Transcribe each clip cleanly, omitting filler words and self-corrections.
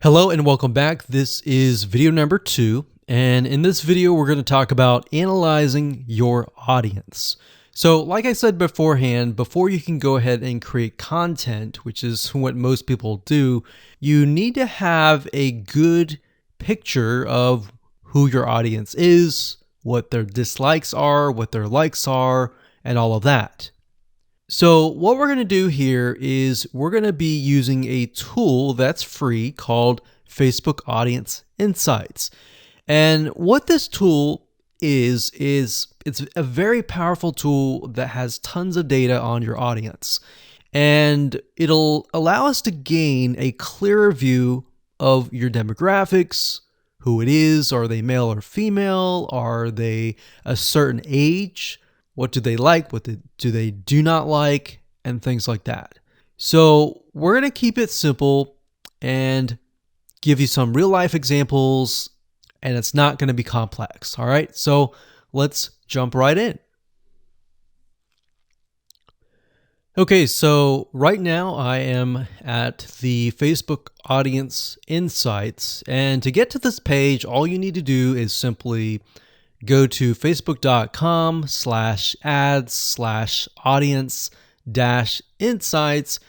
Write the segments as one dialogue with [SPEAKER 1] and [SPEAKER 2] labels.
[SPEAKER 1] Hello and welcome back. This is video number 2, and in this video we're going to talk about analyzing your audience. So like I said beforehand, before you can go ahead and create content, which is what most people do, you need to have a good picture of who your audience is, what their dislikes are, what their likes are, and all of that. So what we're going to do here is we're going to be using a tool that's free called Facebook Audience Insights. And what this tool is it's a very powerful tool that has tons of data on your audience. And it'll allow us to gain a clearer view of your demographics, who it is, are they male or female, are they a certain age, what do they like? What do they do not like? And things like that. So we're going to keep it simple and give you some real life examples, and it's not going to be complex. All right. So let's jump right in. Okay. So right now I am at the Facebook Audience Insights. And to get to this page, all you need to do is simply go to facebook.com/ads/audience-insights.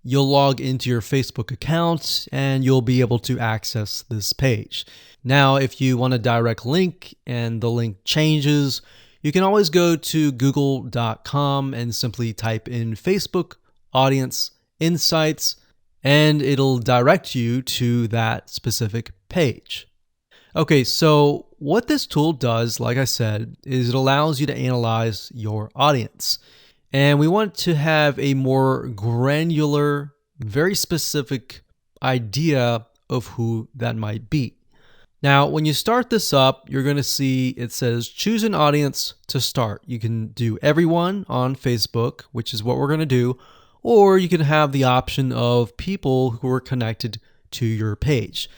[SPEAKER 1] You'll log into your Facebook account and you'll be able to access this page. Now, if you want a direct link and the link changes, you can always go to google.com and simply type in Facebook Audience Insights, and it'll direct you to that specific page. Okay, so what this tool does, like I said, is it allows you to analyze your audience. And we want to have a more granular, very specific idea of who that might be. Now, when you start this up, you're going to see it says choose an audience to start. You can do everyone on Facebook, which is what we're going to do, or you can have the option of people who are connected to your page.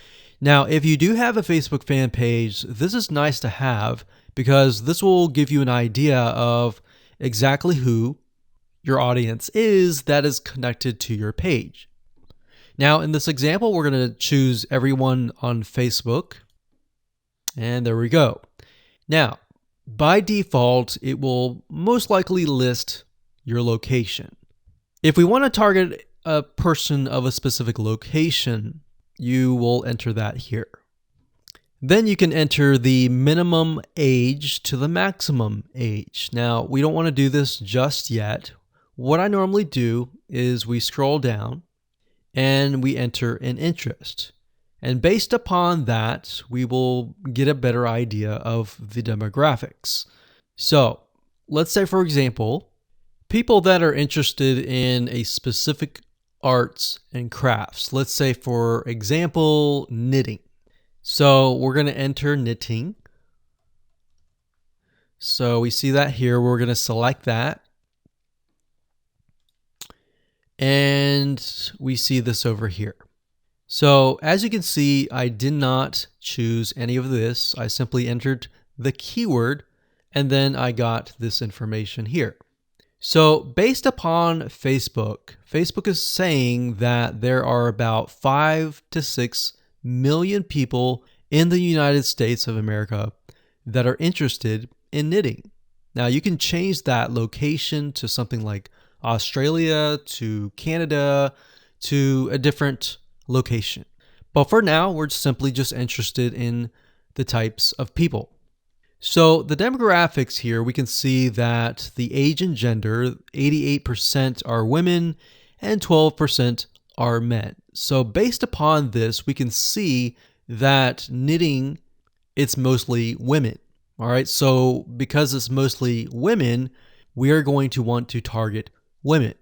[SPEAKER 1] Now, if you do have a Facebook fan page, this is nice to have because this will give you an idea of exactly who your audience is that is connected to your page. Now, in this example, we're going to choose everyone on Facebook. And there we go. Now, by default, it will most likely list your location. If we want to target a person of a specific location, you will enter that here. Then you can enter the minimum age to the maximum age. Now, we don't want to do this just yet. What I normally do is we scroll down and we enter an interest. And based upon that, we will get a better idea of the demographics. So let's say, for example, people that are interested in a specific arts and crafts. Let's say, for example, knitting. So we're going to enter knitting. So we see that here. We're going to select that. And we see this over here. So as you can see, I did not choose any of this. I simply entered the keyword and then I got this information here. So based upon Facebook is saying that there are about 5 to 6 million people in the United States of America that are interested in knitting. Now you can change that location to something like Australia, to Canada, to a different location. But for now, we're simply just interested in the types of people. So the demographics here, we can see that the age and gender, 88% are women and 12% are men. So based upon this, we can see that knitting, it's mostly women. All right. So because it's mostly women, we are going to want to target women.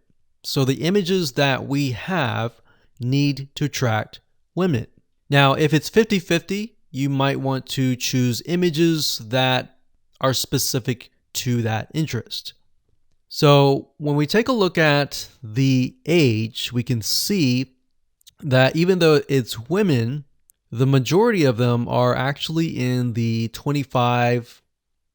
[SPEAKER 1] So the images that we have need to attract women. Now, if it's 50-50, you might want to choose images that are specific to that interest. So when we take a look at the age, we can see that even though it's women, the majority of them are actually in the 25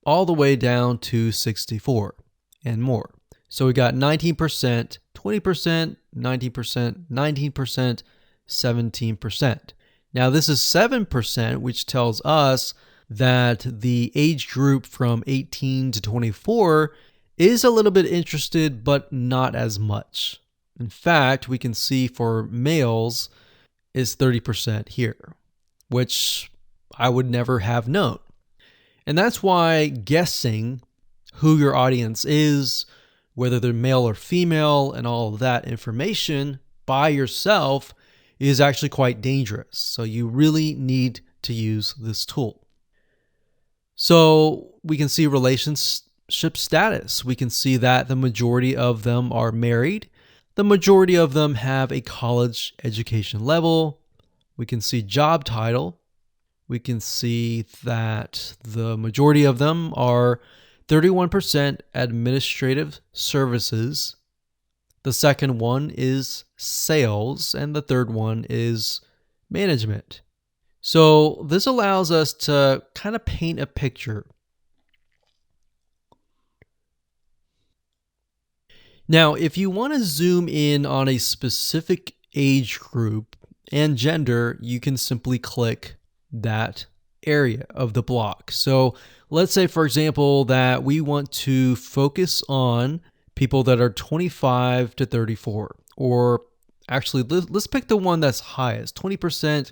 [SPEAKER 1] all the way down to 64 and more. So we got 19%, 20%, 19%, 19%, 17%. Now, this is 7%, which tells us that the age group from 18 to 24 is a little bit interested, but not as much. In fact, we can see for males is 30% here, which I would never have known. And that's why guessing who your audience is, whether they're male or female, and all of that information by yourself is actually quite dangerous. So you really need to use this tool. So we can see relationship status. We can see that the majority of them are married. The majority of them have a college education level. We can see job title. We can see that the majority of them are 31% administrative services. The second one is sales, and the third one is management. So this allows us to kind of paint a picture. Now, if you want to zoom in on a specific age group and gender, you can simply click that area of the block. So let's say, for example, that we want to focus on people that are 25 to 34, or actually let's pick the one that's highest, 20%,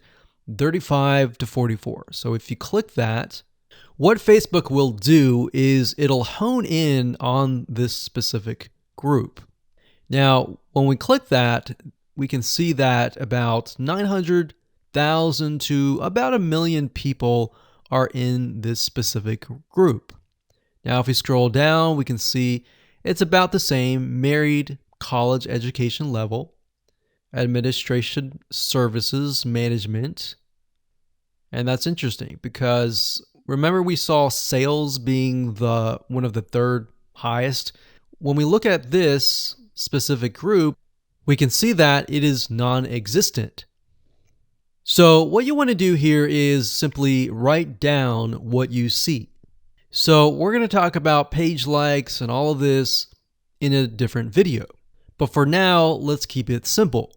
[SPEAKER 1] 35 to 44. So if you click that, what Facebook will do is it'll hone in on this specific group. Now, when we click that, we can see that about 900,000 to about 1 million people are in this specific group. Now, if we scroll down, we can see it's about the same: married, college education level, administration services, management. And that's interesting because remember we saw sales being one of the third highest. When we look at this specific group, we can see that it is non-existent. So what you want to do here is simply write down what you see. So we're going to talk about page likes and all of this in a different video. But for now, let's keep it simple.